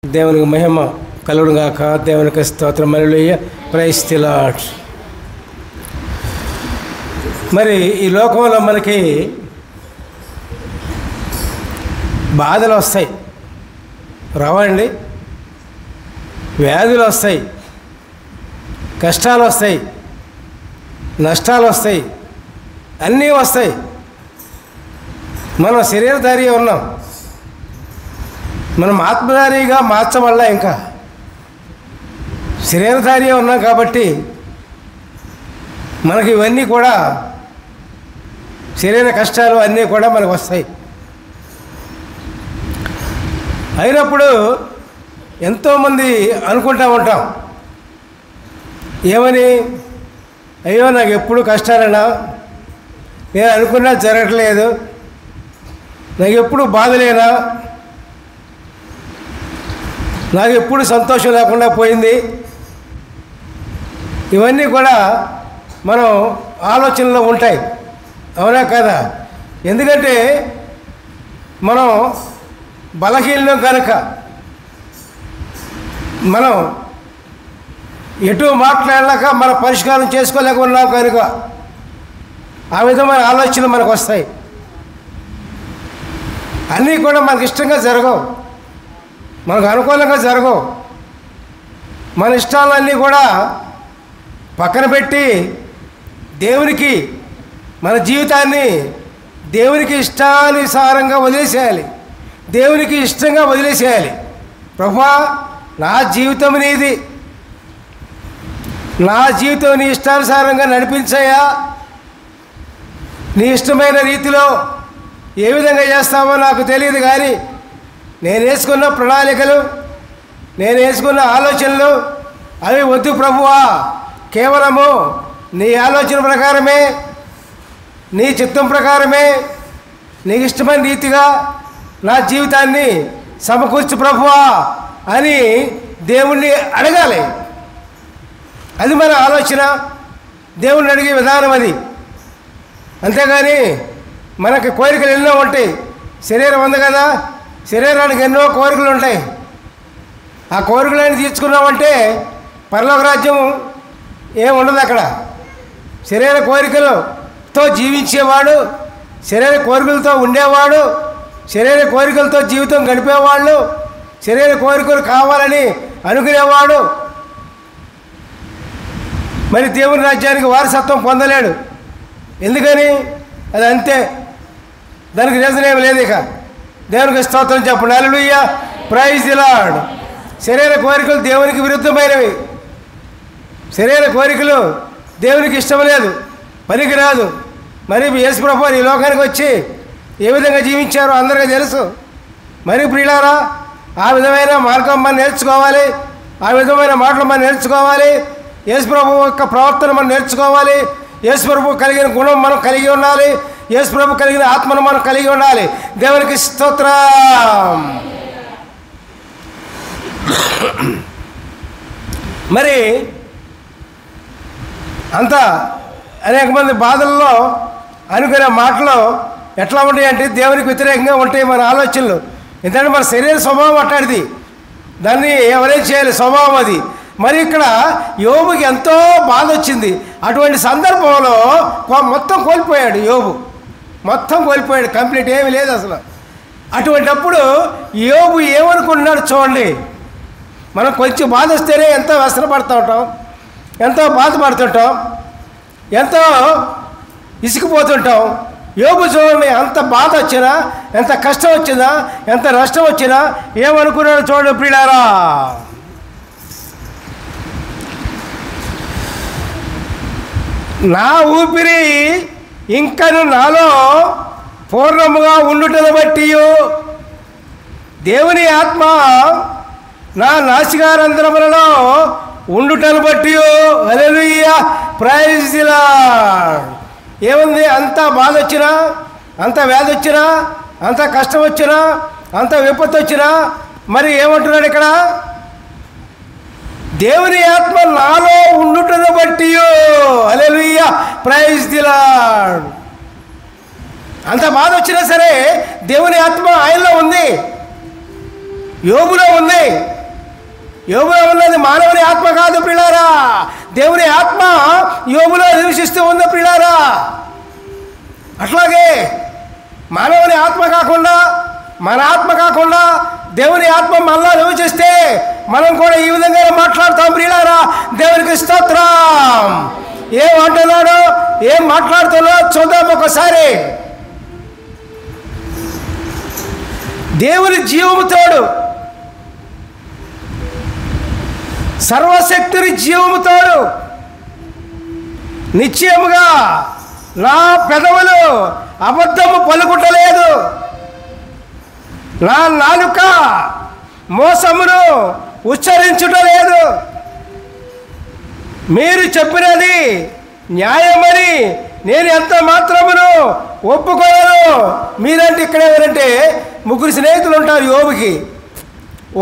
దేవునికి మహిమ కలుగును గాక. దేవునికి స్తోత్రం. హల్లెలూయా. Praise the Lord. మరి ఈ లోకంలో మనకి బాధలు వస్తాయి, రావండి, వ్యాధులు వస్తాయి, కష్టాలు వస్తాయి, నష్టాలు వస్తాయి, అన్నీ వస్తాయి. మనం శరీరధారి ఉన్నాం, మనం ఆత్మధారిగా మార్చమల్లా. ఇంకా శరీరధారి ఉన్నాం కాబట్టి మనకి ఇవన్నీ కూడా శరీర కష్టాలు అన్నీ కూడా మనకు వస్తాయి. అయినప్పుడు ఎంతోమంది అనుకుంటూ ఉంటాం, ఏమని, అయ్యో నాకు ఎప్పుడు కష్టాలన్నా, నేను అనుకున్నా జరగట్లేదు, నాకు ఎప్పుడు బాధలేనా, నాకు ఎప్పుడు సంతోషం లేకుండా పోయింది. ఇవన్నీ కూడా మనం ఆలోచనలో ఉంటాయి, అవునా కదా? ఎందుకంటే మనం బలహీనం కనుక, మనం ఎటు మాట్లాడలేక మన పరిష్కారం చేసుకోలేక ఉన్నాం కనుక ఆ విధమైన ఆలోచనలు మనకు వస్తాయి. అన్నీ కూడా మనకు ఇష్టంగా జరగవు, మనకు అనుకూలంగా జరగవు. మన ఇష్టాలన్నీ కూడా పక్కన పెట్టి దేవునికి మన జీవితాన్ని దేవునికి ఇష్టానుసారంగా వదిలేసేయాలి, దేవునికి ఇష్టంగా వదిలేసేయాలి. ప్రభువా, నా జీవితం నీది, నా జీవితం నీ ఇష్టానుసారంగా నడిపించాయా, నీ ఇష్టమైన రీతిలో ఏ విధంగా చేస్తావో నాకు తెలియదు, కానీ నేను వేసుకున్న ప్రణాళికలు, నేను వేసుకున్న ఆలోచనలు అవి వద్దు ప్రభువా, కేవలము నీ ఆలోచన ప్రకారమే, నీ చిత్తం ప్రకారమే, నీకు ఇష్టమైన రీతిగా నా జీవితాన్ని సమకూర్చు ప్రభువా అని దేవుణ్ణి అడగాలి. అది మన ఆలోచన, దేవుణ్ణి అడిగే విధానం అది. అంతేగాని మనకి కోరికలు ఎన్నో ఉంటాయి. శరీరం ఉంది కదా, శరీరానికి ఎన్నో కోరికలు ఉంటాయి. ఆ కోరికలను తీర్చుకున్నామంటే పరలోక రాజ్యం ఏముండదు అక్కడ. శరీర కోరికలతో జీవించేవాడు, శరీర కోరికలతో ఉండేవాడు, శరీర కోరికలతో జీవితం గడిపేవాళ్ళు, శరీర కోరికలు కావాలని అనుకునేవాడు మరి దేవుని రాజ్యానికి వారసత్వం పొందలేడు. ఎందుకని? అది అంతే, దానికి రీజన్ ఏమి లేదు. ఇక దేవునికి స్తోత్రం చెప్పండి. హల్లెలూయా. Praise the Lord. శరీర కోరికలు దేవునికి విరుద్ధమైనవి. శరీర కోరికలు దేవునికి ఇష్టం లేదు, పనికిరాదు. మరి యేసు ప్రభువు ఈ లోకానికి వచ్చి ఏ విధంగా జీవించారో అందరికీ తెలుసు. మరి ప్రియులారా, ఆ విధమైన మార్గం మనం నేర్చుకోవాలి, ఆ విధమైన మాటలు మనం నేర్చుకోవాలి, యేసు ప్రభువు యొక్క ప్రవర్తన మనం నేర్చుకోవాలి, యేసు ప్రభువు కలిగిన గుణం మనం కలిగి ఉండాలి, యేసు ప్రభు కలిగిన ఆత్మను మనం కలిగి ఉండాలి. దేవునికి స్తోత్రం. మరి అంత అనేక మంది బాధల్లో అనుకునే మాటలు ఎట్లా ఉంటాయి అంటే దేవునికి వ్యతిరేకంగా ఉంటాయి మన ఆలోచనలు. ఎందుకంటే మన శరీర స్వభావం అట్టాడిది, దాన్ని ఎవరేం చేయాలి, స్వభావం అది. మరి ఇక్కడ యోబుకి ఎంతో బాధ వచ్చింది. అటువంటి సందర్భంలో మొత్తం కోల్పోయాడు యోబు, మొత్తం కోల్పోయాడు, కంప్లీట్ ఏమీ లేదు అసలు. అటువంటిప్పుడు యోబు ఏమనుకుంటున్నాడు చూడండి. మనం కొంచెం బాధ వస్తేనే ఎంతో వ్యసనపడుతూ ఉంటాం, ఎంతో బాధపడుతుంటాం, ఎంతో ఇసుకుపోతుంటాం. యోబు చూడండి, ఎంత బాధ వచ్చినా, ఎంత కష్టం వచ్చినా, ఎంత నష్టం వచ్చినా ఏమనుకున్నాడు చూడండి ప్రియులారా. నా ఊపిరి ఇంకను నాలో పూర్ణముగా ఉండుటను బట్టి దేవుని ఆత్మ నా నాసికారంధ్రములలో ఉండుటను బట్టి హల్లెలూయా. Praise the lord. ఏముంది, అంత బాధ వచ్చినా, అంత వ్యాధి వచ్చినా, అంత కష్టం వచ్చినా, అంత విపత్తు వచ్చినా మరి ఏమంటున్నాడు ఇక్కడ, దేవుని ఆత్మ నాలో ఉండుటను బట్టి హల్లెలూయా. Praise the lord. అంత బాధ వచ్చినా సరే దేవుని ఆత్మ ఆయనలో ఉంది, యోబులో ఉంది. యోబులో ఉన్నది మానవుని ఆత్మ కాదు ప్రియులారా, దేవుని ఆత్మ యోబులో నివసిస్తూ ఉంది ప్రియులారా. అట్లాగే మానవుని ఆత్మ కాకుండా, మన ఆత్మ కాకుండా దేవుని ఆత్మ మనలో నివసిస్తే మనం కూడా ఈ విధంగా మాట్లాడతాం ప్రియులారా. దేవునికి స్తోత్రం. ఏం అంటున్నాడో, ఏం మాట్లాడుతున్నాడో చూద్దాం ఒకసారి. దేవుని జీవము తోడు, సర్వశక్తుని జీవము తోడు, నిశ్చయముగా నా పెదవులు అబద్ధము పలుకుటలేదు, నా నాలుక మోసమును ఉచ్చరించుటలేదు. మీరు చెప్పినది న్యాయమని నేను ఎంత మాత్రమును ఒప్పుకోను. మీరంటే ఇక్కడ ఎవరంటే ముగ్గురు స్నేహితులు ఉంటారు యోబుకి,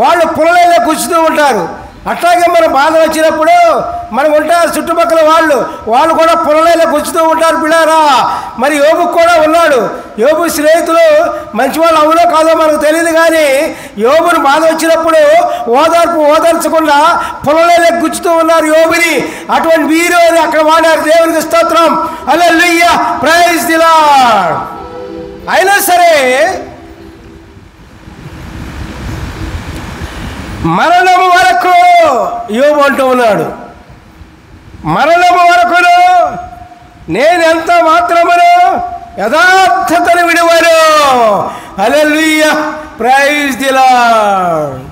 వాళ్ళు పుల్లలైనా కూర్చుతూ ఉంటారు. అట్లాగే మన బాధ వచ్చినప్పుడు మనం ఉంటారు చుట్టుపక్కల వాళ్ళు కూడా పుల్లలైనా కూర్చుతూ ఉంటారు పిల్లారా. మరి యోబుకు కూడా ఉన్నాడు. యోబు స్నేహితులు మంచివాళ్ళు అవునో కాదో మనకు తెలియదు, కానీ యోబుని బాధ వచ్చినప్పుడు ఓదార్చకుండా పుల్లలైనా గుచ్చుతూ ఉన్నారు యోబుని. అటువంటి వీరు అని అక్కడ వాడారు. దేవునికి స్తోత్రం. Hallelujah, praise the lord. అయినా సరే మరణము వరకు యోబు అంటూ ఉన్నాడు, మరణము వరకును నేనెంత మాత్రమును యథార్థతను విడువను. హల్లెలూయా, ప్రైజ్ ది లార్డ్.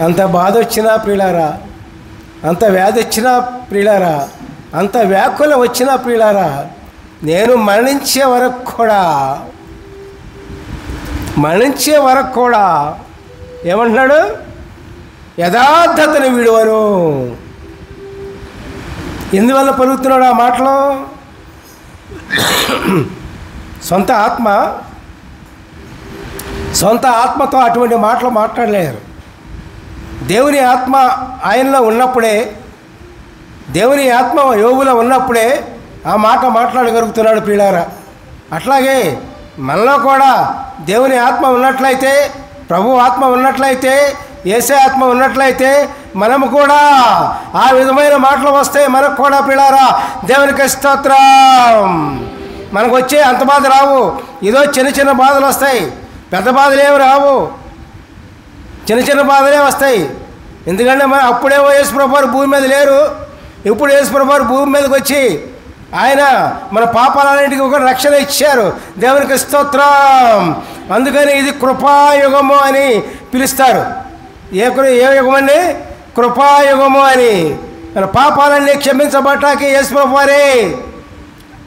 అంత బాధ వచ్చినా ప్రియులారా, అంత వ్యాధి వచ్చినా ప్రియులారా, అంత వ్యాకులం వచ్చినా ప్రియులారా, నేను మరణించే వరకు కూడా ఏమంటున్నాడు? యథార్థతను విడువను. ఎందువల్ల పలుకుతున్నాడు ఆ మాటలు? సొంత ఆత్మతో అటువంటి మాటలు మాట్లాడలేరు. దేవుని ఆత్మ ఆయనలో ఉన్నప్పుడే, దేవుని ఆత్మ యోబులో ఉన్నప్పుడే ఆ మాట మాట్లాడగలుగుతున్నాడు ప్రియులారా. అట్లాగే మనలో కూడా దేవుని ఆత్మ ఉన్నట్లయితే, ప్రభు ఆత్మ ఉన్నట్లయితే, యేసే ఆత్మ ఉన్నట్లయితే మనము కూడా ఆ విధమైన మాటలు వస్తాయి మనకు కూడా ప్రియులారా. దేవునికి స్తోత్రం. మనకు వచ్చే అంత బాధ రావు, ఏదో చిన్న బాధలు వస్తాయి, పెద్ద బాధలు ఏమి రావు, చిన్న బాధలే వస్తాయి. ఎందుకంటే మన అప్పుడేమో యేసుప్రభు వారు భూమి మీద లేరు, ఇప్పుడు యేసుప్రభు వారు భూమి మీదకి వచ్చి ఆయన మన పాపాలన్నింటికి ఒక రక్షణ ఇచ్చారు. దేవునికి స్తోత్రం. అందుకని ఇది కృపాయుగము అని పిలుస్తారు. ఏ యుగం అండి? కృపాయుగము అని. మన పాపాలన్నీ క్షమించబట్టాకి యేసుప్రభు వారే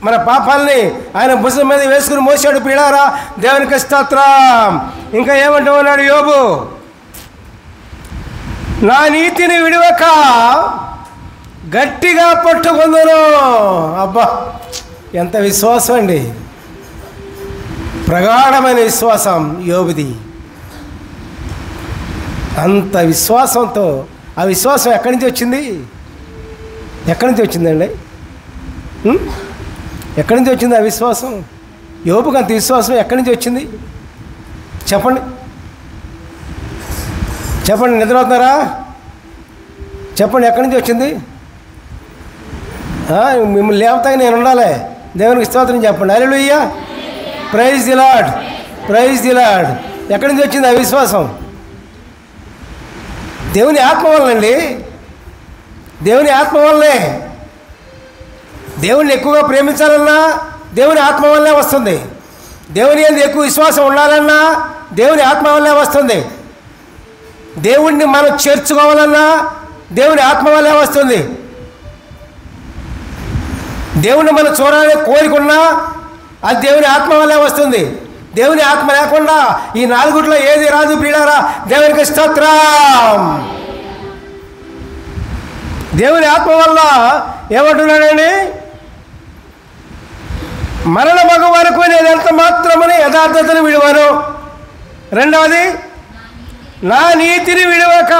మన పాపాలని ఆయన భుజం మీద వేసుకుని మోసాడు పిల్లారా. దేవునికి స్తోత్రం. ఇంకా ఏమంటూ ఉన్నాడు యోబు? నా నీతిని విడివక గట్టిగా పట్టుకుందును. అబ్బా, ఎంత విశ్వాసం అండి! ప్రగాఢమైన విశ్వాసం యోబుది. అంత విశ్వాసంతో, ఆ విశ్వాసం ఎక్కడి నుంచి వచ్చింది? ఎక్కడి నుంచి వచ్చిందండి? ఎక్కడి నుంచి వచ్చింది ఆ విశ్వాసం? యోబుకు అంత విశ్వాసం ఎక్కడి నుంచి వచ్చింది? చెప్పండి, నిద్రవుతున్నారా? చెప్పండి, ఎక్కడి నుంచి వచ్చింది? మిమ్మల్ని లేవతాగా నేను ఉండాలి. దేవునికి స్తోత్రం చెప్పండి. Hallelujah, praise the Lord, praise the Lord. ఎక్కడి నుంచి వచ్చింది ఆ విశ్వాసం? దేవుని ఆత్మ వల్లనండి. దేవుని ఆత్మ వల్లనే. దేవుణ్ణి ఎక్కువగా ప్రేమించాలన్నా దేవుని ఆత్మ వల్లే వస్తుంది. దేవుని యందు ఎక్కువ విశ్వాసం ఉండాలన్నా దేవుని ఆత్మ వల్లే వస్తుంది. దేవుణ్ణి మనం చేర్చుకోవాలన్నా దేవుని ఆత్మ వల్లే వస్తుంది. దేవుణ్ణి మనం చూడాలని కోరికున్నా అది దేవుని ఆత్మ వల్లే వస్తుంది. దేవుని ఆత్మ లేకుండా ఈ నాలుగుట్లో ఏది రాదు ప్రియులారా. దేవునికి స్తోత్రం. దేవుని ఆత్మ వల్ల ఏమంటున్నాడండి? మరణ మగ వరకు నేను ఎంత మాత్రమని యథార్థతను విడువను. రెండవది, నా నీతిని విడువక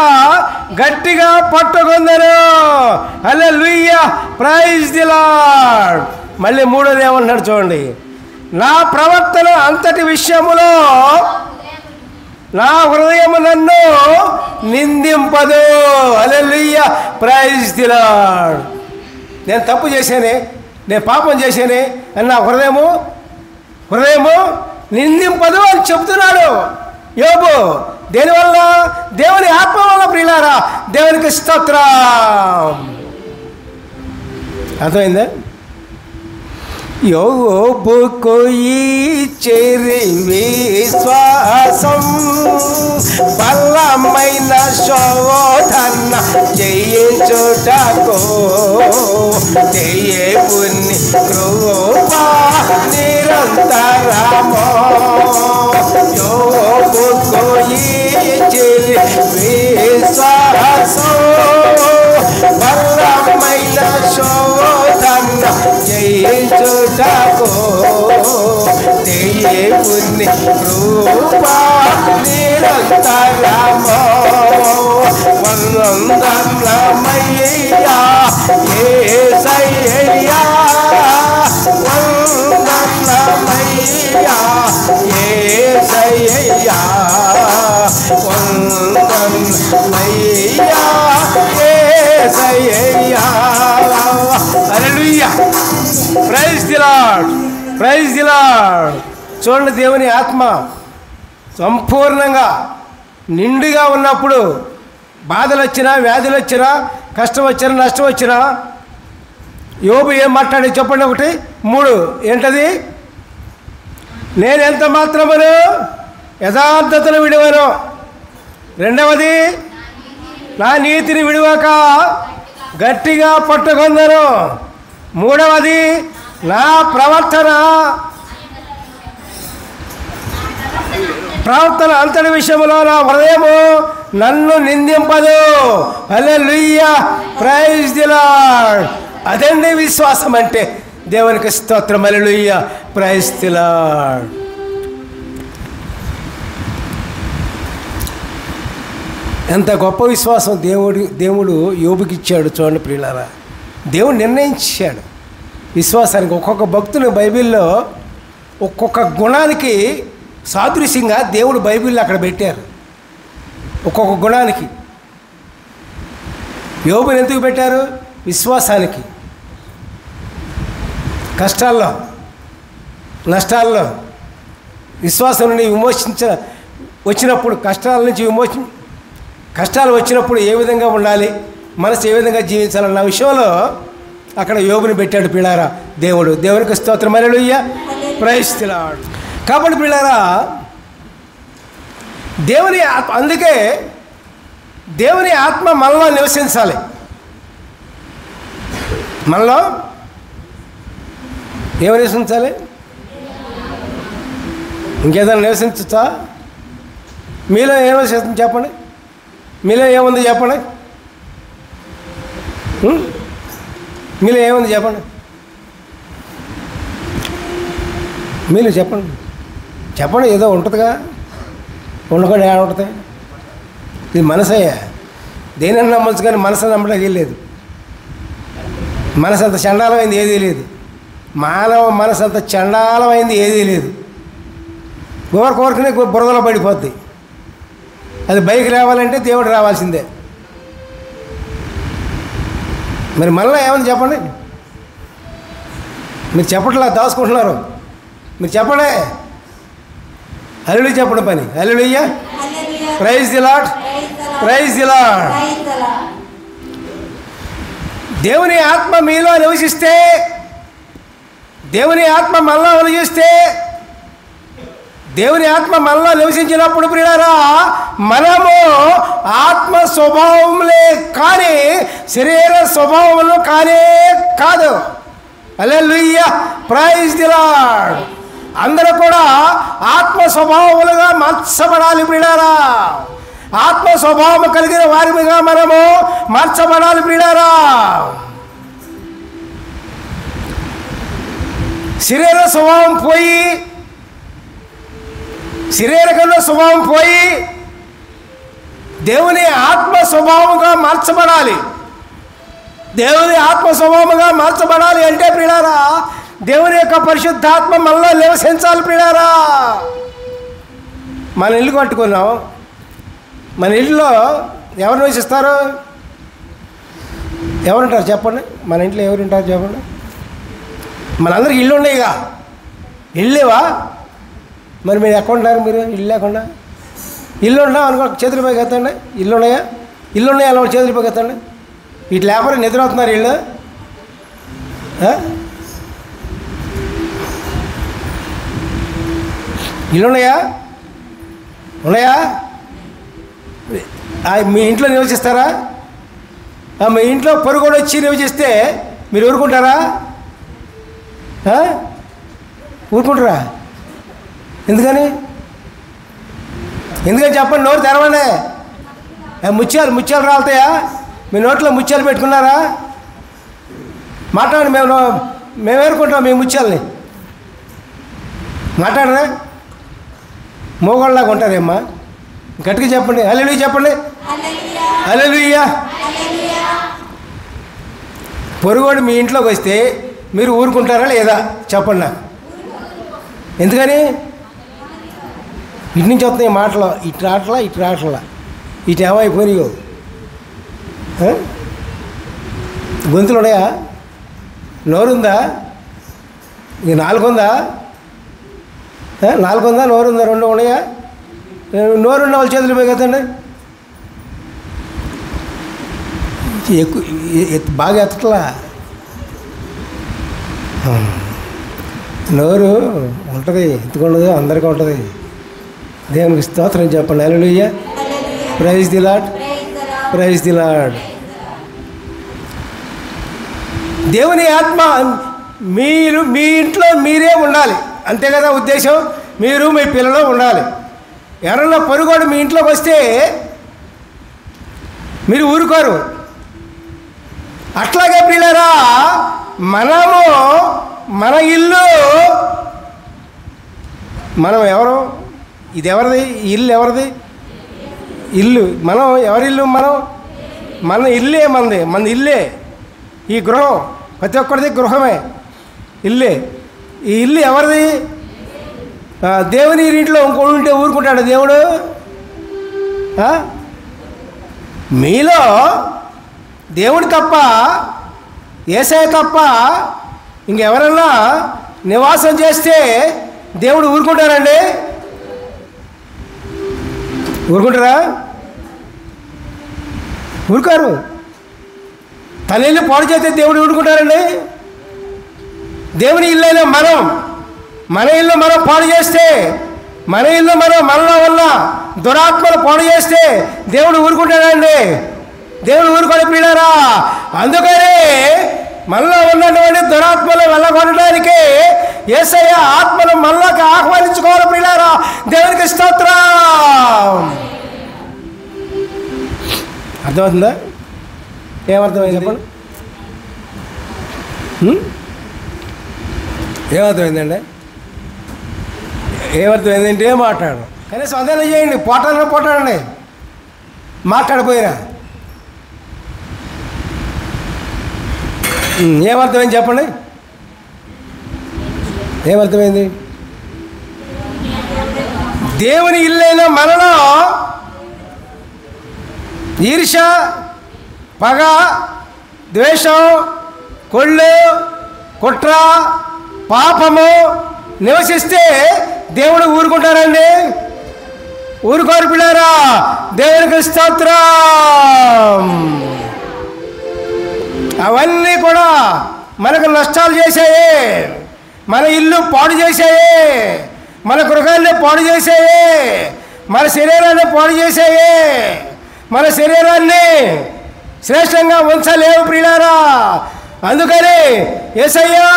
గట్టిగా పట్టుకుందను. హల్లెలూయా, ప్రైజ్ ది లార్డ్. మళ్ళీ మూడోది ఏమంటున్నాడు చూడండి. నా ప్రవర్తన అంతటి విషయములో నా హృదయము నన్ను నిందింపదు. హల్లెలూయా, ప్రైజ్ ది లార్డ్. నేను తప్పు చేశానే, నేను పాపం చేశానే అని నా హృదయము నిందింపదు అని చెప్తున్నాడు యోబు. దేనివల్ల? దేవుని ఆత్మ వల్ల. ప్రియులారా, దేవునికి స్తోత్రం. అర్థమైందా? యోబుకు ఇచ్చిరి విశ్వాసం, బలమైన శోధన జయించుటకు దేవుని కృప నిరంతరము. యోబుకు ఇచ్చిరి విశ్వాసం, బలమైన శోధన జయించుటకు దేవుని కృప నిరంతరము. వందనమయ్యా యేసయ్యా, వందనమయ్యా యేసయ్యా, వందనమయ్యా యేసయ్యా. Hallelujah, praise the Lord, praise the Lord. చూడండి, దేవుని ఆత్మ సంపూర్ణంగా నిండుగా ఉన్నప్పుడు బాధలు వచ్చినా, వ్యాధులు వచ్చినా, కష్టం వచ్చినా, నష్టం వచ్చినా యోబు ఏం మాట్లాడి చెప్పండి. 1, 3 ఏంటది? నేను ఎంత మాత్రమును యథార్థతను విడువను. 2వది, నా నీతిని విడువక గట్టిగా పట్టుకొందను. 3వది, నా ప్రవర్తన అంతటి విషయంలో నా హృదయము నన్ను నిందింపదు. హల్లెలూయా, ప్రైజ్ ది లార్డ్. అదండి విశ్వాసం అంటే. దేవునికి స్తోత్రం. Hallelujah, praise the lord. ఎంత గొప్ప విశ్వాసం దేవుడు యోబుకి ఇచ్చాడు. చూడండి ప్రియులారా, దేవుడు నిర్ణయించాడు విశ్వాసానికి. ఒక్కొక్క భక్తుని బైబిల్లో ఒక్కొక్క గుణానికి సాదృశ్యంగా దేవుడు బైబిల్లో అక్కడ పెట్టారు. ఒక్కొక్క గుణానికి. యోబుని ఎందుకు పెట్టారు? విశ్వాసానికి. కష్టాల్లో, నష్టాల్లో విశ్వాసం నుండి వచ్చినప్పుడు, కష్టాలు వచ్చినప్పుడు ఏ విధంగా ఉండాలి, మనసు ఏ విధంగా జీవించాలన్న విషయంలో అక్కడ యోబుని పెట్టాడు పిల్లారా దేవుడు. దేవునికి స్తోత్రం. Hallelujah, praise the lord. కాబట్టి పిల్లారా, అందుకే దేవుని ఆత్మ మనలో నివసించాలి. మనలో ఏమి నివసించాలి? ఇంకేదైనా నివసించచ్చా? మీలో ఏమో చెప్పండి. మీలో ఏముంది చెప్పండి. మీలో ఏముంది చెప్పండి. మీలో చెప్పండి. ఏదో ఉంటుందిగా, ఉండకుండా ఏడ ఉంటుంది? ఇది మనసయ్యా. దేనన్నా నమ్మచ్చు, కానీ మనసు నమ్మడానికి లేదు. మనసు అంత చండాలమైంది ఏదీ లేదు. మానవ మనసు అంత చండాలమైంది ఏదీ లేదు. కోరుకునే బురదలో పడిపోద్ది. అది బైక్ రావాలంటే దేవుడు రావాల్సిందే. మరి మళ్ళీ ఏమని చెప్పండి. మీరు చెప్పట్లా, దాచుకుంటున్నారు. మీరు చెప్పండి. హల్లెలూయా చెప్పడం పని. Hallelujah, praise the Lord, praise the Lord. దేవుని ఆత్మ మీలో నివసిస్తే, దేవుని ఆత్మ మనలో నివసిస్తే, దేవుని ఆత్మ మనలో నివసించినప్పుడు ప్రియులారా, మనము ఆత్మ స్వభావంలే కానీ శరీర స్వభావములు కానే కాదు. హల్లెలూయా, ప్రైజ్ ది లార్డ్. అందరూ కూడా ఆత్మ స్వభావములుగా మార్చబడాలి ప్రియులారా. ఆత్మ స్వభావం కలిగిన వారిగా మనము మార్చబడాలి ప్రియులారా. శరీర స్వభావం పోయి, శరీరకంలో స్వభావం పోయి దేవుని ఆత్మ స్వభావంగా మార్చబడాలి. దేవుని ఆత్మ స్వభావంగా మార్చబడాలి అంటే ప్రియులారా, దేవుని యొక్క పరిశుద్ధాత్మ మనలో నివసించాలి ప్రియులారా. మన ఇల్లు కట్టుకున్నాం. మన ఇల్లులో ఎవరు నివసిస్తారు? ఎవరుంటారు చెప్పండి? మన ఇంట్లో ఎవరుంటారు చెప్పండి? మనందరికి ఇల్లు ఉన్నాయిగా. ఇల్లేవా? మరి మీరు ఎక్కడ ఉంటారు? మీరు ఇల్లు లేకుండా ఇల్లు ఉన్నాం అనుకో, చేతుల పైకి ఎత్తండి. ఇల్లు ఉన్నాయా? ఇల్లు ఉన్నాయా? అలా చేతుల పైకి ఎత్తండి. ఇటు లేకపోతే నిద్ర అవుతున్నారు ఇల్లు. ఇల్లు ఉన్నాయా? ఉన్నాయా? మీ ఇంట్లో నివసిస్తారా? మీ ఇంట్లో పొరుగుడు వచ్చి నివసిస్తే మీరు ఊరుకుంటారా? ఊరుకుంటారా? ఎందుకని చెప్పండి. నోరు తెరవండి. ముత్యాలు రాలుతాయా? మీ నోట్లో ముత్యాలు పెట్టుకున్నారా? మాట్లాడండి. మేము ఏరుకుంటాం మీ ముత్యాలని. మాట్లాడరా? మోగోళ్ళలాగా ఉంటారేమ్మా. గట్టిగా చెప్పండి. హల్లెలూయా చెప్పండి. హల్లెలూయా. పొరుగోడు మీ ఇంట్లోకి వస్తే మీరు ఊరుకుంటారా లేదా చెప్పండి నాకు. ఎందుకని? ఇటు నుంచి వస్తున్నాయి మాటలు. ఇటు రావట్లా. ఇటు ఏమైపోయినాయో. గొంతులు ఉన్నాయా? నోరుందా? ఇక నాలుగుందా? నోరుందా? రెండు ఉన్నాయా? నోరున్న వాళ్ళ చేతులు పోయి కదండి. బాగా ఎత్తట్లా. నోరు ఉంటుంది, ఎత్తుకుండదు, అందరికీ ఉంటుంది. దేవునికి స్తోత్రం చెప్పండి. Hallelujah. Praise the Lord. Praise the Lord. దేవుని ఆత్మ మీరు మీ ఇంట్లో మీరే ఉండాలి. అంతే కదా ఉద్దేశం. మీరు మీ పిల్లలు ఉండాలి. ఎవరన్నా పొరుగోడు మీ ఇంట్లోకి వస్తే మీరు ఊరుకోరు. అట్లాగే పిల్లరా, మనము మన ఇల్లు, మనం ఎవరు? ఇది ఎవరిది? ఇల్లు ఎవరిది? ఇల్లు మనం ఎవరి ఇల్లు? మన ఇల్లే మనది. మన ఇల్లే ఈ గృహం. ప్రతి ఒక్కరిది గృహమే, ఇల్లే. ఈ ఇల్లు ఎవరిది? దేవుని ఇంట్లో ఉంటే ఊరుకుంటాడు దేవుడు? మీలో దేవుడు తప్ప, యేసయ్య తప్ప ఇంకెవరన్నా నివాసం చేస్తే దేవుడు ఊరుకుంటారండి? ఊరుకుంటారా? ఊరుకారు. తన ఇల్లు పాడు చేస్తే దేవుడు ఊరుకుంటారండి? దేవుని ఇల్లు అయినా మన ఇల్లు మనం పాడు చేస్తే, మన ఇల్లు మనలో ఉన్న దురాత్మలు పాడు చేస్తే దేవుడు ఊరుకుంటాడండి? దేవుడు ఊరుకొని పిల్లరా. అందుకని మనలో ఉన్నటువంటి దురాత్మలు వెళ్ళగొట్టడానికి యేసయ్య ఆత్మను మనలోకి ఆహ్వానించుకోవాలి పిల్లరా. దేవునికి స్తోత్రం. అర్థమవుతుందా? ఏమర్థమైంది చెప్పండి? ఏమర్థమైందండి? ఏమర్థమైందంటే మాట్లాడు. కనీసం అదేనా చేయండి. పోటాడండి. మాట్లాడిపోయినా ఏమర్థమైంది చెప్పండి? ఏమర్థమైంది? దేవుని ఇల్లైన మనలో ఈర్ష్య, పగ, ద్వేషం, కొళ్ళు, కుట్ర, పాపము నివసిస్తే దేవుడు ఊరుకుంటారండి? ఊరుకోరు పిల్లారా. దేవునికి స్తోత్రం. అవన్నీ కూడా మనకు నష్టాలు చేశాయి. మన ఇల్లు పాడు చేశాయి. మన గృహాన్ని పాడు చేశాయి. మన శరీరాన్ని పాడు చేశాయి. మన శరీరాన్ని శ్రేష్టంగా ఉంచలేవు ప్రియులారా. అందుకని యేసయ్యా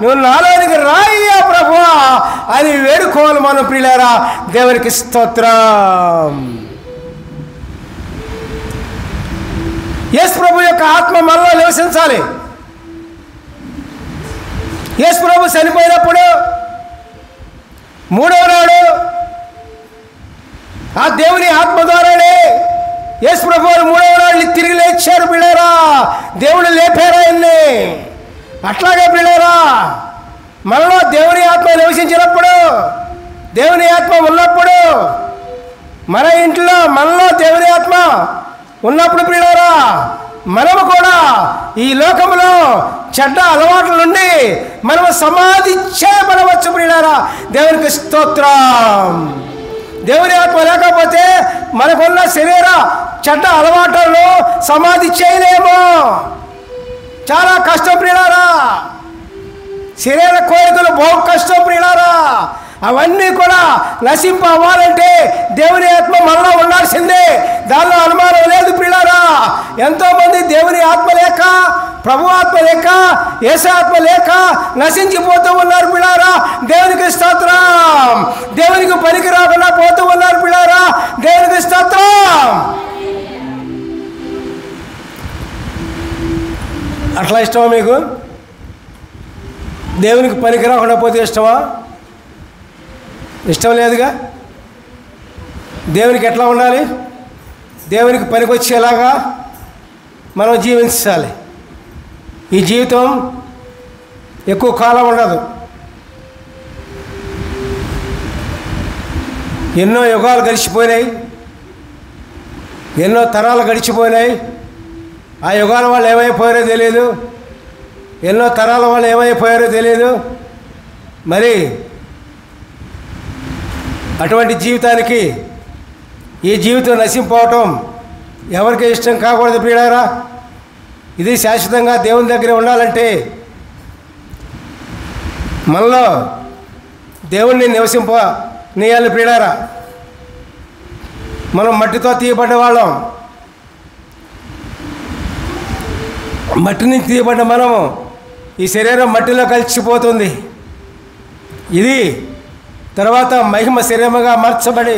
నువ్వు నాలోనికి రాయ్యా ప్రభువా అని వేడుకోవాలి మనం ప్రియులారా. దేవునికి స్తోత్రం. యేసు ప్రభు యొక్క ఆత్మ మనలో నివసించాలి. యేసు ప్రభు చనిపోయినప్పుడు మూడవ నాడు ఆ దేవుని ఆత్మ ద్వారానే యేసు ప్రభు వారు మూడవ నాడు తిరిగి లేచారు పిల్లరా. దేవుడు లేపారు ఆయన్ని. అట్లాగే పిల్లరా, మనలో దేవుని ఆత్మ నివసించినప్పుడు, దేవుని ఆత్మ ఉన్నప్పుడు మన ఇంట్లో మనలో దేవుని ఆత్మ ఉన్నప్పుడు ప్రియులారా మనము కూడా ఈ లోకంలో చెడ్డ అలవాట్ల నుండి మనము సమాధి చేయబడవచ్చు ప్రియులారా. దేవునికి స్తోత్రం. దేవుని ఆత్మ లేకపోతే మనకున్న శరీర చెడ్డ అలవాట్లను సమాధి చేయలేము. చాలా కష్టం ప్రియులారా. శరీర కోరికలు బహు కష్టం ప్రియులారా. అవన్నీ కూడా నశింపు అవ్వాలంటే దేవుని ఆత్మ మనలో ఉండాల్సిందే, దానిలో అనుమానం లేదు ప్రియులారా. ఎంతోమంది దేవుని ఆత్మ లేక, ప్రభు ఆత్మ లేక, యేసు ఆత్మ లేక నశించిపోతూ ఉన్నారు ప్రియులారా. దేవునికి స్తోత్రం. దేవునికి పనికి రాకుండా పోతూ ఉన్నారు ప్రియులారా. దేవునికి స్తోత్రం. అట్లా ఇష్టమా మీకు? దేవునికి పనికి రాకుండా పోతే ఇష్టమా? ఇష్టం లేదుగా. దేవునికి ఎట్లా ఉండాలి? దేవునికి పనికి వచ్చేలాగా మనం జీవించాలి. ఈ జీవితం ఎక్కువ కాలం ఉండదు. ఎన్నో యుగాలు గడిచిపోయినాయి, ఎన్నో తరాలు గడిచిపోయినాయి. ఆ యుగాల వాళ్ళు ఏమైపోయారో తెలియదు, ఎన్నో తరాల వాళ్ళు ఏమైపోయారో తెలియదు. మరి అటువంటి జీవితానికి ఈ జీవితం నశింపోవటం ఎవరికి ఇష్టం కాకూడదు ప్రియులారా. ఇది శాశ్వతంగా దేవుని దగ్గర ఉండాలంటే మనలో దేవుణ్ణి నివసింపనీయాలి ప్రియులారా. మనం మట్టితో తీయబడ్డ వాళ్ళం. మట్టి నుంచి తీయబడ్డ మనము ఈ శరీరం మట్టిలో కలిసిపోతుంది. ఇది తర్వాత మహిమ శరీరముగా మార్చబడి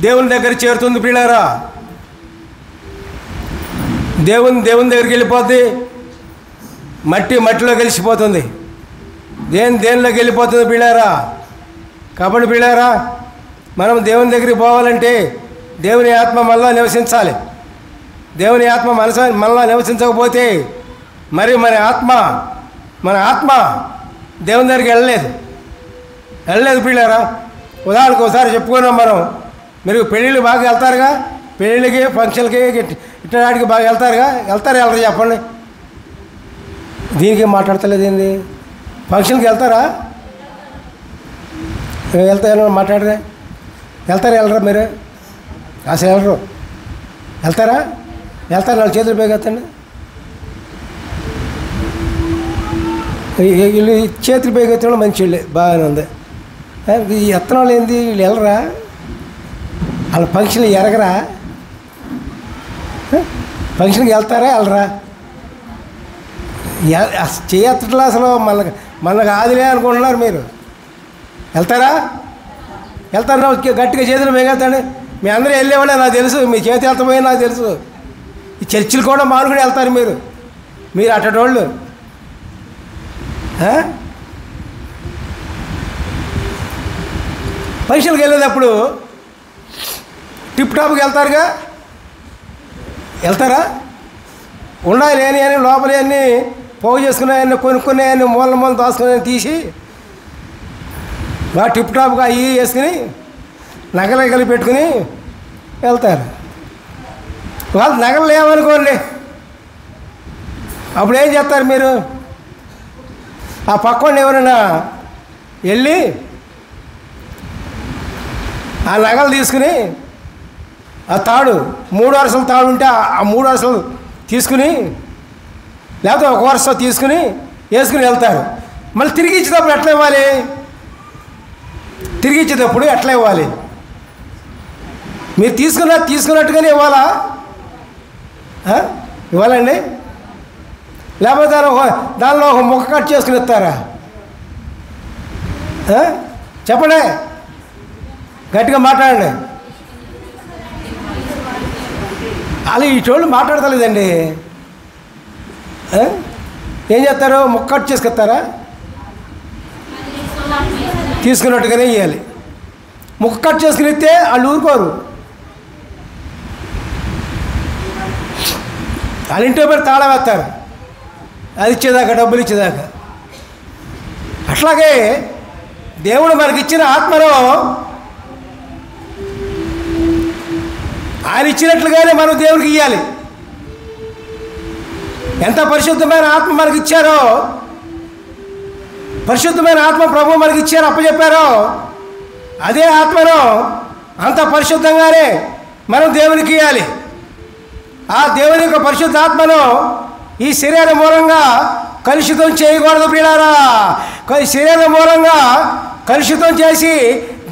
దేవుని దగ్గర చేరుతుంది ప్రియులారా. దేవుని దగ్గరికి వెళ్ళిపోద్ది. మట్టిలో కలిసిపోతుంది. దేనిలోకి వెళ్ళిపోతుంది ప్రియులారా. కాబట్టి ప్రియులారా, మనం దేవుని దగ్గరికి పోవాలంటే దేవుని ఆత్మ మనలో నివసించాలి. దేవుని ఆత్మ మనలో నివసించకపోతే మరి మన ఆత్మ దేవుని దగ్గరికి వెళ్ళలేదు ప్రియులారా. ఉదాహరణకు ఒకసారి చెప్పుకున్నాం మనం. మీరు పెళ్ళిళ్ళు బాగా వెళ్తారుగా, పెళ్ళిళ్ళకి ఫంక్షన్లకి ఇట్టడానికి బాగా వెళ్తారు వెళ్ళరు చెప్పండి. దీనికి మాట్లాడతలేదు ఏంది? ఫంక్షన్కి వెళ్తారా? వెళ్తారా? మాట్లాడరే వెళ్ళరా మీరు? అసలు వెళ్తారు. నాలుగు చేతులు పైకెత్తండి. వీళ్ళు చేతులు పైకెత్తడం మంచి వాళ్ళే, బాగానే ఉంది. ఈ ఎత్తనాలు ఏంది? వీళ్ళు వెళ్ళరా? వాళ్ళ ఫంక్షన్లు ఎరగరా? ఫంక్షన్కి వెళ్తారా వెళ్ళరా? చేయట్లా అసలు. మనకు ఆదిలే అనుకుంటున్నారు మీరు. వెళ్తారు గట్టిగా చేతులు పైకెత్తండి. మీ అందరూ వెళ్ళేవాళ్ళే నాకు తెలుసు. మీ చేతి వెళ్తామో నాకు తెలుసు. ఈ చర్చిలు కూడా మానుకుని వెళ్తారు మీరు అట్టటోళ్ళు. ఫంక్షన్కి వెళ్ళేటప్పుడు టిప్ టాప్కి వెళ్తారా? ఉండాలి లేని అని లోపలి అన్నీ పోగు చేసుకున్నాయన్నీ కొనుక్కున్నాయన్నీ మూల దాచుకున్నాయని తీసి బాగా టిప్ టాప్గా అవి వేసుకుని నగలు పెట్టుకుని వెళ్తారు. వాళ్ళు నగలు లేవనుకోండి, అప్పుడు ఏం చేస్తారు మీరు? ఆ పక్కన ఎవరైనా వెళ్ళి ఆ నగలు తీసుకుని ఆ తాడు 3 వరుసల తాడు ఉంటే ఆ 3 వరుసలు తీసుకుని లేకపోతే 1 వరుస తీసుకుని వేసుకుని వెళ్తారు. మళ్ళీ తిరిగి ఇచ్చేటప్పుడు ఎట్లా ఇవ్వాలి? మీరు తీసుకున్నట్టుగానే ఇవ్వాలండి. లేకపోతే దానిలో ఒక ముక్క కట్ చేసుకుని ఇస్తారా? చెప్పండి, గట్టిగా మాట్లాడండి. అలా ఇటోళ్ళు మాట్లాడతలేదండి. ఏం చేస్తారు? ముక్క కట్ చేసుకొస్తారా? తీసుకున్నట్టుగానే ఇవ్వాలి. ముక్క కట్ చేసుకుని ఇస్తే వాళ్ళు ఊరుకోరు. వాళ్ళ ఇంట్లో పేరు తాళం వేస్తారు, అది ఇచ్చేదాకా, డబ్బులు ఇచ్చేదాకా. అట్లాగే దేవుడు మనకిచ్చిన ఆత్మలో ఆయన ఇచ్చినట్లుగానే మనం దేవునికి ఇవ్వాలి. ఎంత పరిశుద్ధమైన ఆత్మ మనకి ఇచ్చారో, పరిశుద్ధమైన ఆత్మ ప్రభు మనకి ఇచ్చారో, అప్పచెప్పారో, అదే ఆత్మను అంత పరిశుద్ధంగానే మనం దేవునికి ఇవ్వాలి. ఆ దేవుని యొక్క పరిశుద్ధ ఆత్మను ఈ శరీరం మూలంగా కలుషితం చేయకూడదు ప్రియులారా. శరీరం మూలంగా కలుషితం చేసి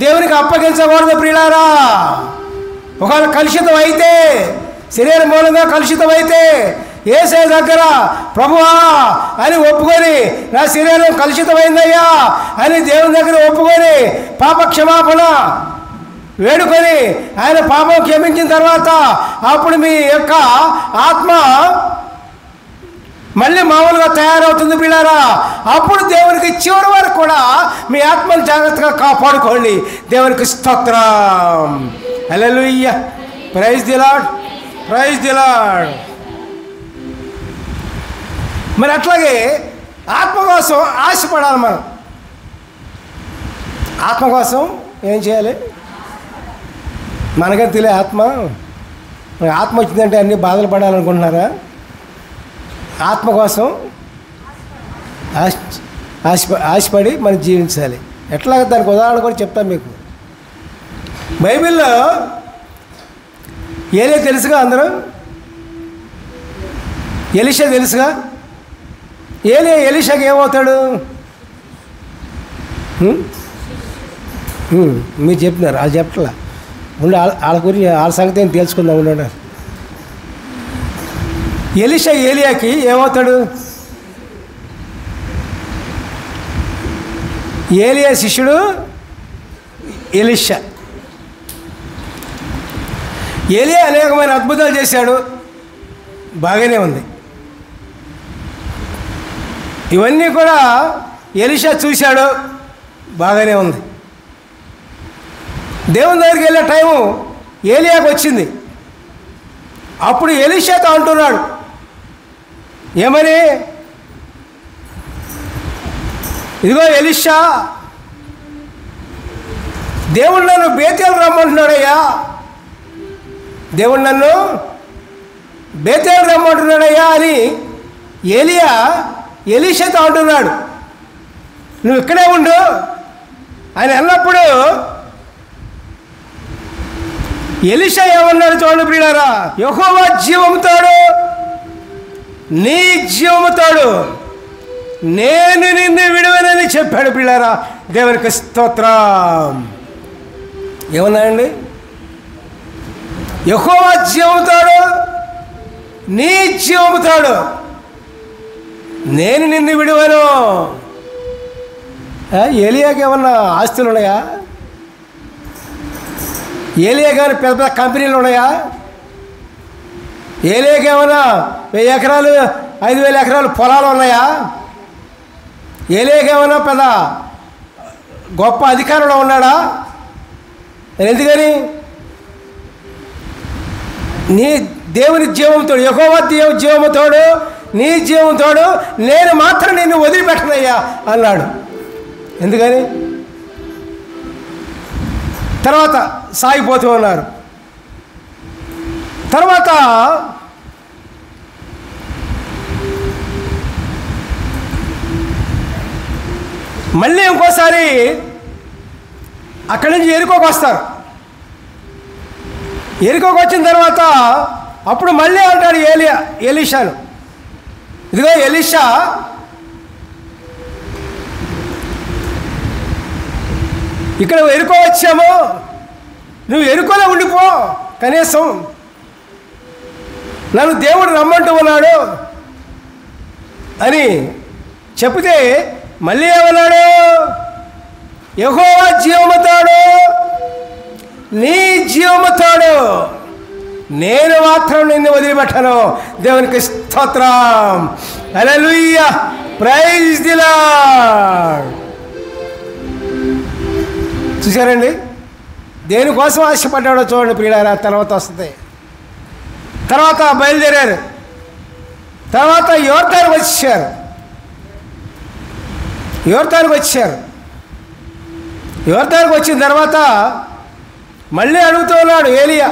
దేవునికి అప్పగించకూడదు ప్రియులారా. ఒకవేళ కలుషితం అయితే, శరీరం మూలంగా కలుషితం అయితే యేసయ్య దగ్గర ప్రభువా అని ఒప్పుకొని, నా శరీరం కలుషితమైందయ్యా అని దేవుని దగ్గర ఒప్పుకొని పాప క్షమాపణ వేడుకొని ఆయన పాపం క్షమించిన తర్వాత అప్పుడు మీ యొక్క ఆత్మ మళ్ళీ మామూలుగా తయారవుతుంది పిల్లారా. అప్పుడు దేవునికి చివరి వరకు కూడా మీ ఆత్మను జాగ్రత్తగా కాపాడుకోండి. దేవునికి స్తోత్రం. Hallelujah. Praise the Lord, praise the Lord. మరి అట్లాగే ఆత్మ కోసం ఆశపడాలి. మనం ఆత్మ కోసం ఏం చేయాలి? మనకే తెలియ ఆత్మ వచ్చిందంటే అన్ని బాధలు పడాలనుకుంటున్నారా? ఆత్మ కోసం ఆశపడి మనం జీవించాలి. ఎట్లాగ దానికి ఉదాహరణ కూడా చెప్తాను మీకు. బైబిల్లో ఏలే తెలుసుగా, అందరూ ఎలీషా తెలుసుగా. ఎలీషాకి ఏమవుతాడు? మీరు చెప్తున్నారు, వాళ్ళు చెప్పట్లా. ఉండి వాళ్ళ గురించి వాళ్ళ సంగతి ఏం తెలుసుకుందాం ఉండ. ఎలీషా ఏలియాకి ఏమవుతాడు? ఏలియా శిష్యుడు ఎలీషా. ఏలియా అనేకమైన అద్భుతాలు చేశాడు, బాగానే ఉంది. ఇవన్నీ కూడా ఎలీషా చూశాడు, బాగానే ఉంది. దేవుని దగ్గరికి వెళ్ళే టైము ఏలియాకు వచ్చింది. అప్పుడు ఎలీషాతో అంటున్నాడు, ఏమని? ఇదిగో ఎలీషా, దేవుడు నన్ను బేతేలు రమ్మంటున్నాడయ్యా, దేవుడు నన్ను బేతేలు రమ్మంటున్నాడయ్యా అని ఏలియా ఎలీషాతో అంటున్నాడు. నువ్వు ఇక్కడే ఉండు ఆయన అన్నప్పుడు ఎలీషా ఏమన్నాడు చూడండి ప్రియులారా. యెహోవా జీవముతోడు, నీ జీవముతోడు నేను నిన్ను విడువనని చెప్పాడు ప్రియులారా. దేవునికి స్తోత్రం. ఏమన్నాడండి? యెహోవా జీవముతోడు, నీ జీవముతోడు నేను నిన్ను విడువను. ఏలియాకి ఏమన్నా ఆస్తులు ఉన్నాయా? ఏలియా కానీ పెద్ద పెద్ద కంపెనీలు ఉన్నాయా? ఏలియాకి ఏమన్నా 1000 ఎకరాలు 5000 ఎకరాలు పొలాలు ఉన్నాయా? ఏలియాకి ఏమన్నా పెద్ద గొప్ప అధికారంలో ఉన్నాడా? ఎందుకని? నీ దేవుని జీవంతోడు, యెహోవా జీవముతోడు, నీ జీవంతోడు నేను మాత్రం నిన్ను వదిలిపెట్టనయ్యా అన్నాడు. ఎందుకని? తర్వాత సాగిపోతూ ఉన్నారు. తర్వాత మళ్ళీ ఇంకోసారి అక్కడి నుంచి ఎరుకోకు వస్తారు. ఎరుకోకు వచ్చిన తర్వాత అప్పుడు మళ్ళీ అంటాడు ఎలీషాను, ఇదిగో ఎలీషా, ఇక్కడ ఎరుకో వచ్చాము, నువ్వు ఎరుకోలే ఉండిపో, కనీసం నన్ను దేవుడు రమ్మంటూ ఉన్నాడు అని చెప్తే మళ్ళీ ఏమన్నాడు? యెహోవా జీవముతోడు, నీ జీవముతోడు నేను మాత్రం నిన్ను వదిలిపెట్టను. దేవునికి స్తోత్రం. హల్లెలూయా. Praise the Lord. చూసారండి, దేనికోసం ఆశపడ్డాడో చూడండి ప్రియులారా. తర్వాత వస్తుంది. తర్వాత బయలుదేరారు. తర్వాత యోర్దానుకు వచ్చారు. యోర్దానుకు వచ్చిన తర్వాత మళ్ళీ అడుగుతూ ఉన్నాడు ఏలియా,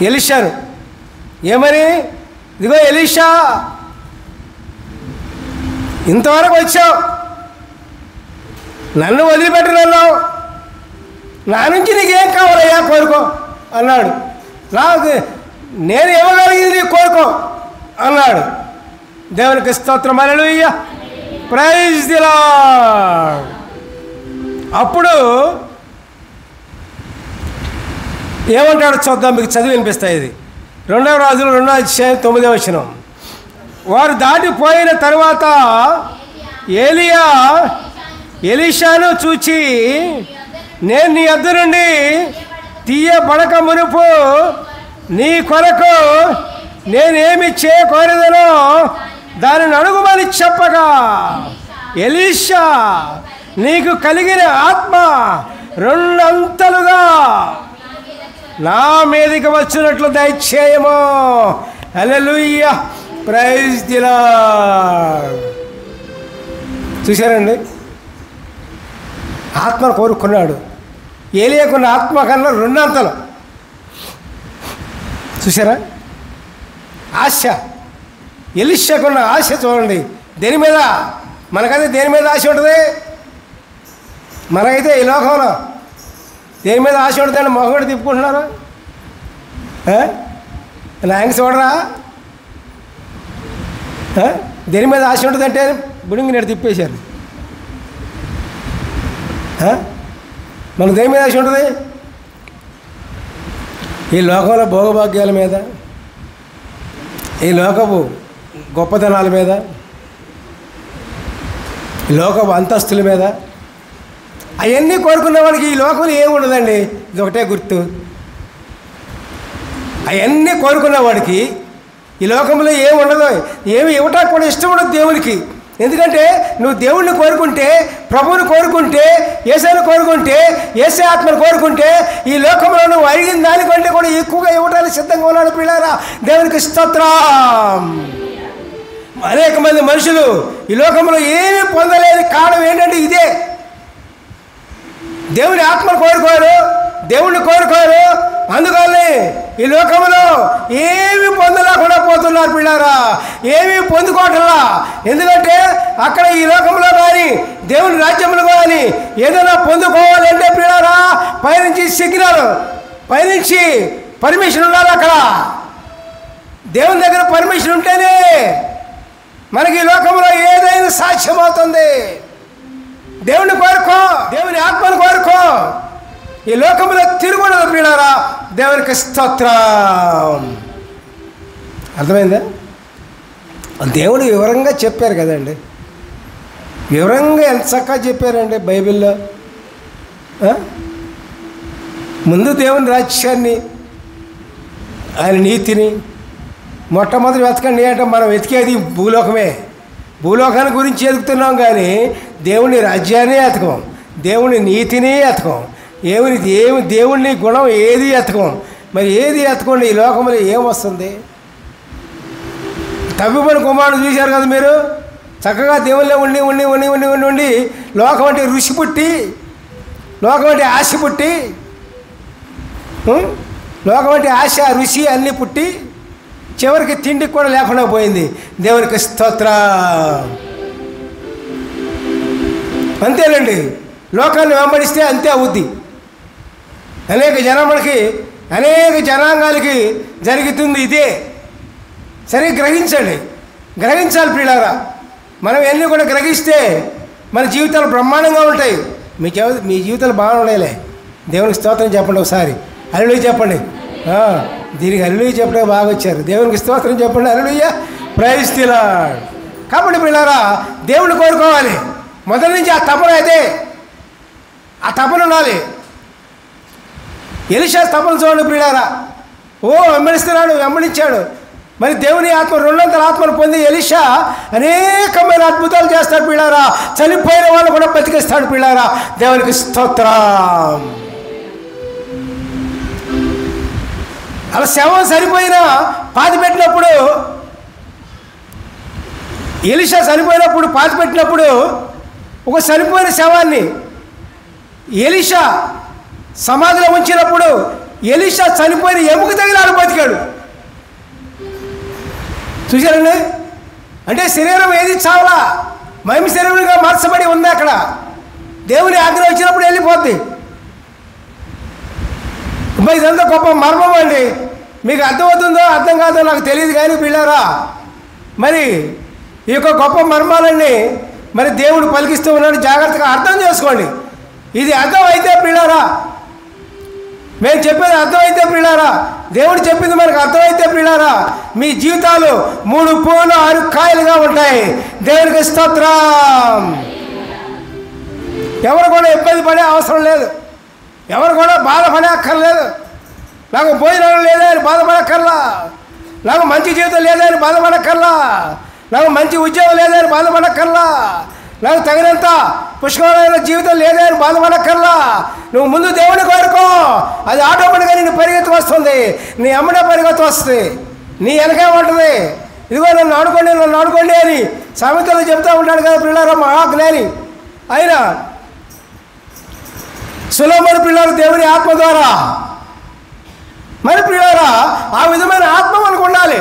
ఎలీషాను. ఏమని? ఇదిగో ఎలీషా, ఇంతవరకు వచ్చావు, నన్ను వదిలిపెట్టనన్నావు, నా నుంచి నీకేం కావాలయ్యా కోరుకో అన్నాడు. నాకు నేను ఇవ్వగలిగింది నీకు కోరుకో అన్నాడు. దేవునికి స్తోత్రం, హల్లెలూయా, ప్రైజ్ ది లార్డ్. అప్పుడు ఏమంటాడు చూద్దాం, మీకు చదివి వినిపిస్తాయి. ఇది 2వ రాజులు 2వ అధ్యాయం 9వ వచనం. వారు దాటిపోయిన తరువాత ఏలియా ఎలీషాను చూచి, నేను నీ యొద్ద నుండి తీయబడక మునుపు నీ కొరకు నేనేమి చేయకూడదనో దానిని అడుగుమని చెప్పగా, ఎలీషా, నీకు కలిగిన ఆత్మ 2 అంతలుగా నా మీదకి వచ్చినట్లు దయచేయము. హల్లెలూయా, ప్రైజ్ ది లార్డ్. చూశారండి, ఆత్మను కోరుకున్నాడు. ఏలియాకున్న ఆత్మ కన్నా 2 అంతలు. చూసారా ఆశ, ఎలీషాకున్న ఆశ చూడండి. దేని మీద? మనకైతే దేని మీద ఆశ ఉంటుంది? మనకైతే ఈ లోకంలో దేని మీద ఆశ ఉంటుందండి? మొహం తిప్పుకుంటున్నారు. నాయన చూడరా, దేని మీద ఆశ ఉంటుందంటే బుడింగి నేడు తిప్పేశారు. మనకు దేని మీద ఆశ ఉంటుంది? ఈ లోకంలో భోగభాగ్యాల మీద, ఈ లోకపు గొప్పతనాల మీద, ఈ లోకపు అంతస్తుల మీద, అవన్నీ కోరుకున్న వాడికి ఈ లోకంలో ఏమి ఉండదండి. ఇది ఒకటే గుర్తు. అవన్నీ కోరుకున్న వాడికి ఈ లోకంలో ఏమి ఉండదు. ఏమి ఇవ్వటానికి కూడా ఇష్టం ఉండదు దేవునికి. ఎందుకంటే నువ్వు దేవుణ్ణి కోరుకుంటే, ప్రభువుని కోరుకుంటే, యేసుని కోరుకుంటే, యేసు ఆత్మను కోరుకుంటే, ఈ లోకంలో నువ్వు అడిగిన దానికంటే కూడా ఎక్కువగా ఇవ్వడానికి సిద్ధంగా ఉన్నాడు. పిల్లారా, దేవునికి స్తోత్రం. అనేక మంది మనుషులు ఈ లోకంలో ఏమీ పొందలేని కారణం ఏంటంటే ఇదే. దేవుని ఆత్మను కోరుకోరు, దేవుణ్ణి కోరుకోరు. అందుకని ఈ లోకంలో ఏమి పొందలేకుండా పోతున్నారు పిల్లారా, ఏమీ పొందుకోవట్లా. ఎందుకంటే అక్కడ ఈ లోకంలో కానీ దేవుని రాజ్యంలో కానీ ఏదైనా పొందుకోవాలంటే పిల్లారా పైనుంచి సిగ్నల్, పైనుంచి పర్మిషన్ ఉండాలి. అక్కడ దేవుని దగ్గర పర్మిషన్ ఉంటేనే మనకి ఈ లోకంలో ఏదైనా సాధ్యమవుతుంది. దేవుని కోరుకో, దేవుని ఆత్మను కోరుకో. ఈ లోకంలో తిరుగుండదు పిల్లారా. దేవునికి స్తోత్రం. అర్థమైందా? దేవుడు వివరంగా చెప్పారు కదండి. వివరంగా ఎంత చక్కగా చెప్పారండి బైబిల్లో. ముందు దేవుని రాజ్యాన్ని, ఆయన నీతిని మొట్టమొదటి వెతకండి అంటే మనం వెతికేది భూలోకమే. భూలోకాన్ని గురించి ఎదుగుతున్నాం కానీ దేవుని రాజ్యాన్ని ఎతకం, దేవుని నీతిని ఎతకం, దేవుని గుణం ఏది ఎతకం. మరి ఏది ఎతకండి ఈ లోకంలో ఏమొస్తుంది? తప్పిపోయిన కుమారుడు చూశారు కదా మీరు. చక్కగా దేవుళ్ళే ఉండి ఉండి ఉండి ఉండి ఉండి ఉండి లోకం అంటే రుచి పుట్టి, లోకం అంటే ఆశ పుట్టి, లోకం అంటే ఆశ రుచి అన్నీ పుట్టి చివరికి తిండికి కూడా లేకుండా పోయింది. దేవునికి స్తోత్రం. అంతేనండి, లోకాన్ని వెంబడిస్తే అంతే అవుద్ది. అనేక జనాంగాలకి జరుగుతుంది ఇదే. సరే గ్రహించండి, గ్రహించాలి పిల్లారా. మనం ఎన్ని కూడా గ్రహిస్తే మన జీవితాలు బ్రహ్మాండంగా ఉంటాయి. మీ జీవితాలు బాగుండేలే. దేవునికి స్తోత్రం చెప్పండి ఒకసారి. హల్లెలూయా చెప్పండి. దీనికి హల్లెలూయా చెప్పడం బాగా వచ్చారు. దేవునికి స్తోత్రం చెప్పండి. Hallelujah, praise the lord. కాబట్టి పిల్లారా దేవుని కోరుకోవాలి. మొదటి నుంచి ఆ తపన అయితే ఆ తపన ఉండాలి. ఎలీషా తపన చూడండి పిల్లారా. వెంబడిస్తున్నాడు, వెంబడించాడు. మరి దేవుని ఆత్మ 200 ఆత్మను పొంది ఎలీషా అనేకమైన అద్భుతాలు చేస్తాడు పిల్లారా. చనిపోయిన వాళ్ళు కూడా బతికిస్తాడు పిల్లారా. దేవునికి స్తోత్రం. అలా శవం సరిపోయినా పాతిపెట్టినప్పుడు, ఎలీషా చనిపోయినప్పుడు పాతిపెట్టినప్పుడు ఒక చనిపోయిన శవాన్ని ఎలీషా సమాధిలో ఉంచినప్పుడు ఎలీషా చనిపోయిన ఎముక తగిలాడు బతికాడు. చూశారండి? అంటే శరీరం ఏది చావలా, మహిమ శరీరంగా మార్చబడి ఉంది. అక్కడ దేవుని ఆజ్ఞ వచ్చినప్పుడు వెళ్ళిపోద్ది. మరి ఇదంతా గొప్ప మర్మం అండి. మీకు అర్థమవుతుందో అర్థం కాదో నాకు తెలియదు, కానీ పిల్లారా మరి ఈ యొక్క గొప్ప మర్మాలన్నీ మరి దేవుడు పలికిస్తూ ఉన్నాడు. జాగ్రత్తగా అర్థం చేసుకోండి. ఇది అర్థమైతే పిల్లారా, మేము చెప్పేది అర్థమైతే పిల్లారా, దేవుడు చెప్పింది మనకు అర్థమైతే పిల్లారా, మీ జీవితాలు 3 పూలు 6 కాయలుగా ఉంటాయి. దేవునికి స్తోత్రం. ఎవరు కూడా ఇబ్బంది పడే అవసరం లేదు, ఎవరు కూడా బాధపడే అక్కర్లేదు. నాకు భోజనం లేదా అని బాధపడక్కర్లా, నాకు మంచి జీవితం లేదా అని బాధపడక్కర్లా, నాకు మంచి ఉద్యోగం లేదా అని బాధపడక్కర్లా, నాకు తగినంత పుష్కరమైన జీవితం లేదా అని బాధపడక్కర్లా. నువ్వు ముందు దేవుని కోరుకో, అది ఆటోమేటిక్గా నిన్ను పరిగెత్తి వస్తుంది. నీ అమ్మడే పరిగెత్తి వస్తుంది, నీ వెనకే ఉంటుంది. ఇదిగో నన్ను ఆడుకోండి అని సామెతలు చెప్తూ ఉంటాడు కదా పిల్లలు, మహాజ్ఞాని అయినా సొలొమోను పిల్లలు దేవుని ఆత్మ ద్వారా. మరి పిల్లరా, ఆ విధమైన ఆత్మ మనకు ఉండాలి.